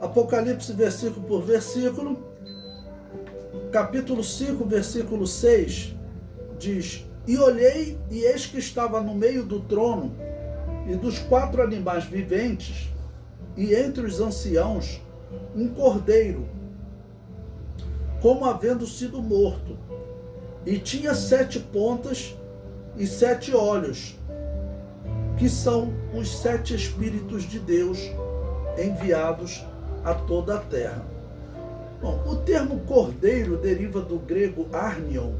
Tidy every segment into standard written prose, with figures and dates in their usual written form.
Apocalipse, versículo por versículo, capítulo 5, versículo 6, diz: E olhei, e eis que estava no meio do trono e dos 4 animais viventes, e entre os anciãos, um cordeiro, como havendo sido morto, e tinha 7 pontas e 7 olhos, que são os 7 Espíritos de Deus enviados a toda a terra. Bom, o termo cordeiro deriva do grego arnion.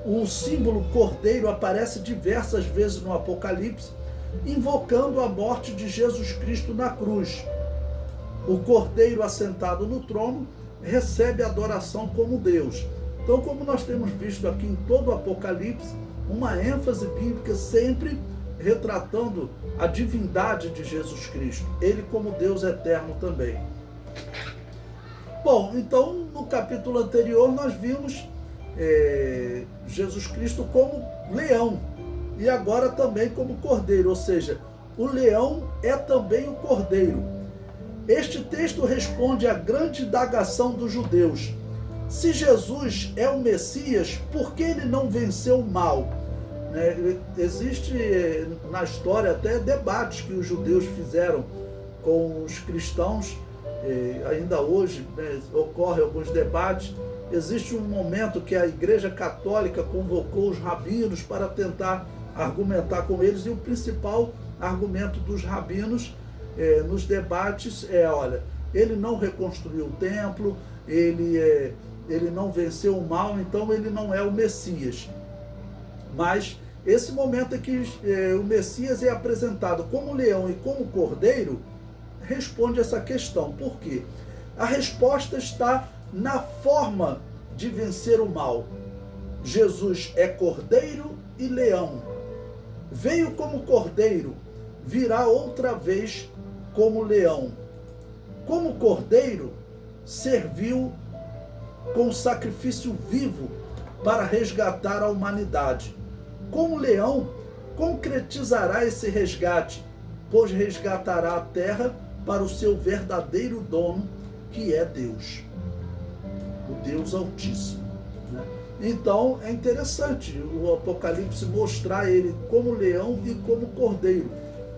O símbolo cordeiro aparece diversas vezes no Apocalipse, invocando a morte de Jesus Cristo na cruz. O cordeiro assentado no trono recebe adoração como Deus. Então, como nós temos visto aqui em todo o Apocalipse, uma ênfase bíblica sempre retratando a divindade de Jesus Cristo, ele como Deus eterno também. Bom, então no capítulo anterior nós vimos Jesus Cristo como leão e agora também como cordeiro, ou seja, o leão é também o cordeiro. Este texto responde à grande indagação dos judeus: se Jesus é o Messias, por que ele não venceu o mal? Existe na história até debates que os judeus fizeram com os cristãos, ainda hoje ocorrem alguns debates. Existe um momento que a Igreja Católica convocou os rabinos para tentar argumentar com eles, e o principal argumento dos rabinos nos debates olha, ele não reconstruiu o templo, ele não venceu o mal, então ele não é o Messias. Mas esse momento em que o Messias é apresentado como leão e como cordeiro, responde essa questão. Por quê? A resposta está na forma de vencer o mal. Jesus é cordeiro e leão. Veio como cordeiro, virá outra vez como leão. Como cordeiro, serviu com sacrifício vivo para resgatar a humanidade. Como leão, concretizará esse resgate, pois resgatará a terra para o seu verdadeiro dono, que é Deus, o Deus Altíssimo. Então é interessante o Apocalipse mostrar ele como leão e como cordeiro,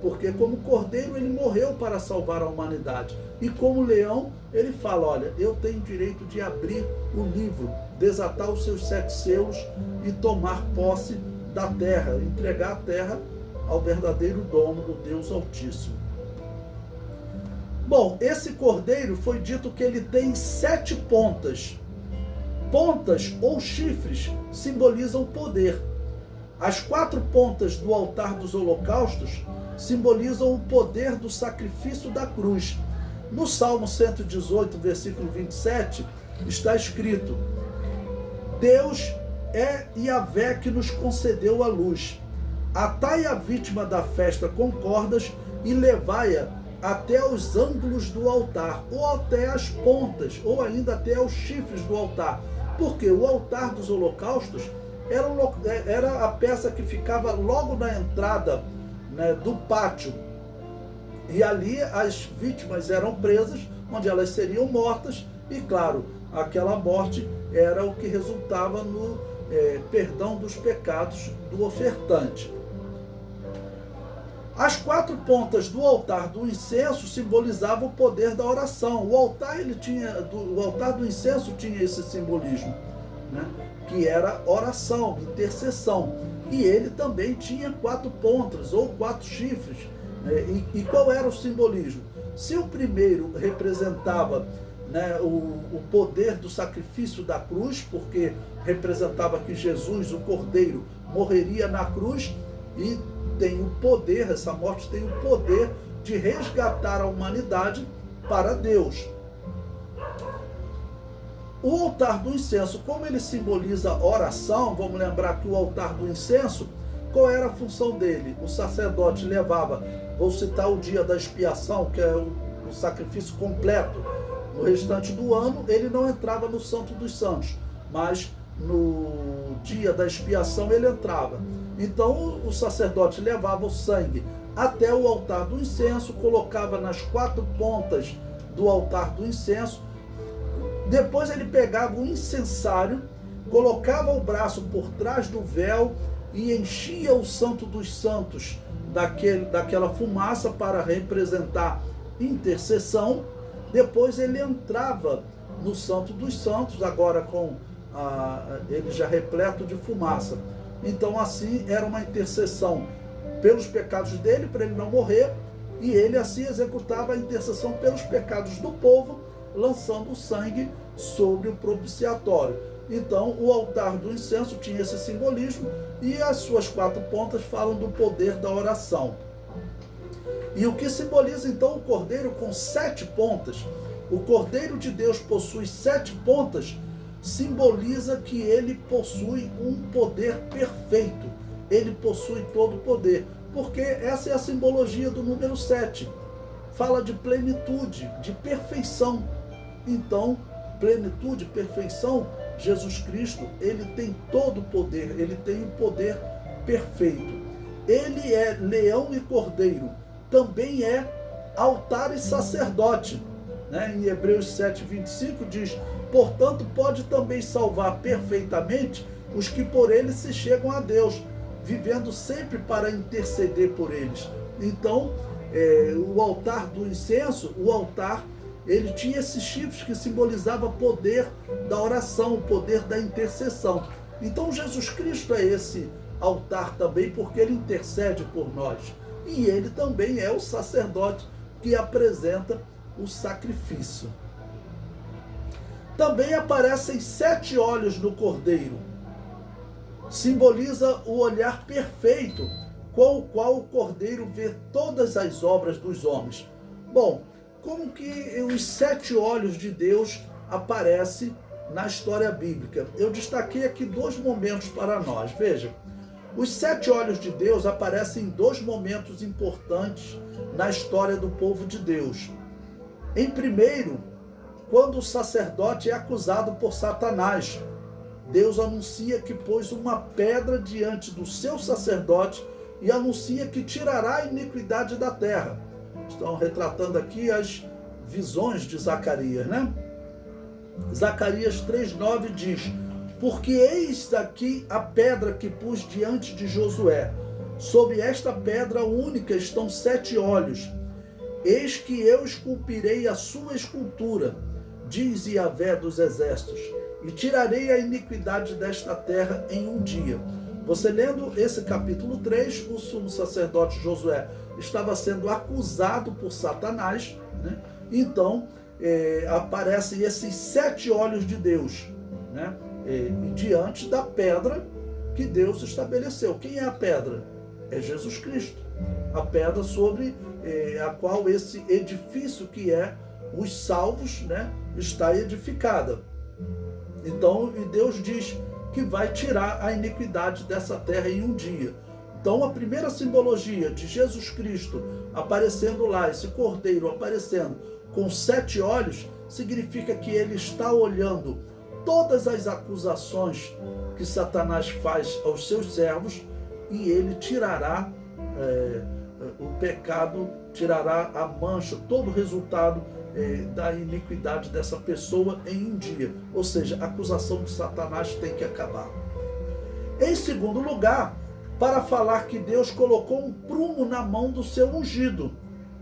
porque como cordeiro ele morreu para salvar a humanidade, e como leão ele fala: olha, eu tenho direito de abrir o livro, desatar os seus 7 selos e tomar posse da terra, entregar a terra ao verdadeiro dono, o Deus Altíssimo. Bom, esse cordeiro foi dito que ele tem 7 pontas. Pontas ou chifres simbolizam poder. As 4 pontas do altar dos holocaustos simbolizam o poder do sacrifício da cruz. No Salmo 118, versículo 27, está escrito: Deus é Yahvé que nos concedeu a luz. Atai a vítima da festa com cordas e levai-a até os ângulos do altar, ou até as pontas, ou ainda até os chifres do altar. Porque o altar dos holocaustos era a peça que ficava logo na entrada do pátio. E ali as vítimas eram presas, onde elas seriam mortas, e claro, aquela morte era o que resultava no perdão dos pecados do ofertante. As 4 pontas do altar do incenso simbolizavam o poder da oração. O altar do incenso tinha esse simbolismo, que era oração, intercessão. E ele também tinha 4 pontas ou 4 chifres. E qual era o simbolismo? Se o primeiro representava o poder do sacrifício da cruz, porque representava que Jesus, o Cordeiro, morreria na cruz, e tem o poder, essa morte tem o poder de resgatar a humanidade para Deus. O altar do incenso, como ele simboliza oração, vamos lembrar que o altar do incenso, qual era a função dele? O sacerdote levava, vou citar o dia da expiação, que é o sacrifício completo. No restante do ano, ele não entrava no Santo dos Santos, mas no dia da expiação ele entrava. Então o sacerdote levava o sangue até o altar do incenso, colocava nas 4 pontas do altar do incenso. Depois ele pegava o incensário, colocava o braço por trás do véu e enchia o Santo dos Santos daquela fumaça para representar intercessão. Depois ele entrava no Santo dos Santos, agora com ele já repleto de fumaça. Então assim era uma intercessão pelos pecados dele, para ele não morrer, e ele assim executava a intercessão pelos pecados do povo, lançando o sangue sobre o propiciatório. Então o altar do incenso tinha esse simbolismo, e as suas 4 pontas falam do poder da oração. E o que simboliza então o cordeiro com 7 pontas? O Cordeiro de Deus possui 7 pontas, simboliza que ele possui um poder perfeito. Ele possui todo o poder, porque essa é a simbologia do número 7. Fala de plenitude, de perfeição. Então, plenitude, perfeição, Jesus Cristo, ele tem todo o poder, ele tem o poder perfeito. Ele é leão e cordeiro, também é altar e sacerdote. Em Hebreus 7:25 diz: portanto, pode também salvar perfeitamente os que por ele se chegam a Deus, vivendo sempre para interceder por eles. Então, o altar do incenso, o altar, ele tinha esses chifres que simbolizavam o poder da oração, o poder da intercessão. Então, Jesus Cristo é esse altar também, porque ele intercede por nós. E ele também é o sacerdote que apresenta o sacrifício. Também aparecem 7 olhos no cordeiro. Simboliza o olhar perfeito com o qual o cordeiro vê todas as obras dos homens. Bom, como que os 7 olhos de Deus aparecem na história bíblica? Eu destaquei aqui 2 momentos para nós. Veja, os 7 olhos de Deus aparecem em 2 momentos importantes na história do povo de Deus. Em primeiro, quando o sacerdote é acusado por Satanás, Deus anuncia que pôs uma pedra diante do seu sacerdote e anuncia que tirará a iniquidade da terra. Estão retratando aqui as visões de Zacarias, né? Zacarias 3:9 diz: porque eis aqui a pedra que pus diante de Josué. Sobre esta pedra única estão 7 olhos. Eis que eu esculpirei a sua escultura, diz Yahvé dos exércitos, e tirarei a iniquidade desta terra em um dia. Você lendo esse capítulo 3, o sumo sacerdote Josué estava sendo acusado por Satanás, né? Então, aparecem esses 7 olhos de Deus, né? Diante da pedra que Deus estabeleceu. Quem é a pedra? É Jesus Cristo. A pedra sobre a qual esse edifício que é os salvos, né, está edificada. Então, Deus diz que vai tirar a iniquidade dessa terra em um dia. Então, a primeira simbologia de Jesus Cristo aparecendo lá, esse cordeiro aparecendo com 7 olhos, significa que ele está olhando todas as acusações que Satanás faz aos seus servos e ele tirará o pecado, tirará a mancha, todo o resultado da iniquidade dessa pessoa em um dia. Ou seja, a acusação de Satanás tem que acabar. Em segundo lugar, para falar que Deus colocou um prumo na mão do seu ungido.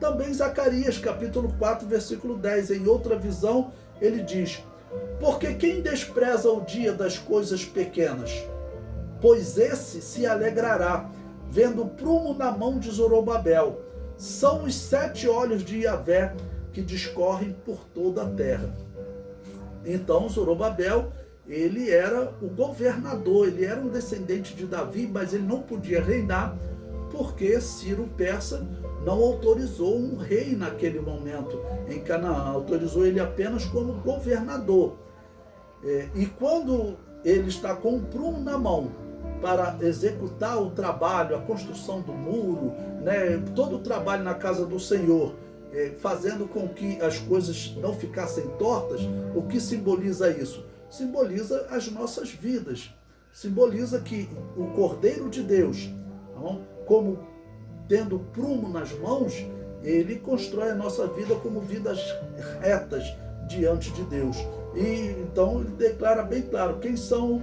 Também Zacarias, capítulo 4, versículo 10, em outra visão, ele diz: porque quem despreza o dia das coisas pequenas? Pois esse se alegrará, vendo o prumo na mão de Zorobabel. São os 7 olhos de Yahvé que discorrem por toda a terra. Então Zorobabel, ele era o governador, ele era um descendente de Davi, mas ele não podia reinar, porque Ciro Persa não autorizou um rei naquele momento em Canaã, autorizou ele apenas como governador. E quando ele está com um prumo na mão para executar o trabalho, a construção do muro, né, todo o trabalho na casa do Senhor, fazendo com que as coisas não ficassem tortas, o que simboliza isso? Simboliza as nossas vidas, simboliza que o Cordeiro de Deus, como tendo prumo nas mãos, ele constrói a nossa vida como vidas retas diante de Deus. E então ele declara bem claro quem são,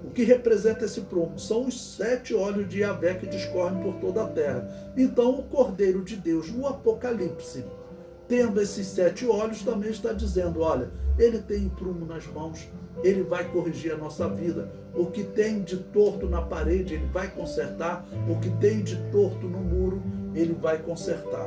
o que representa esse prumo. São os 7 olhos de Yahvé que discorrem por toda a terra. Então o Cordeiro de Deus no Apocalipse, tendo esses 7 olhos, também está dizendo, olha, ele tem o prumo nas mãos, ele vai corrigir a nossa vida. O que tem de torto na parede, ele vai consertar. O que tem de torto no muro, ele vai consertar.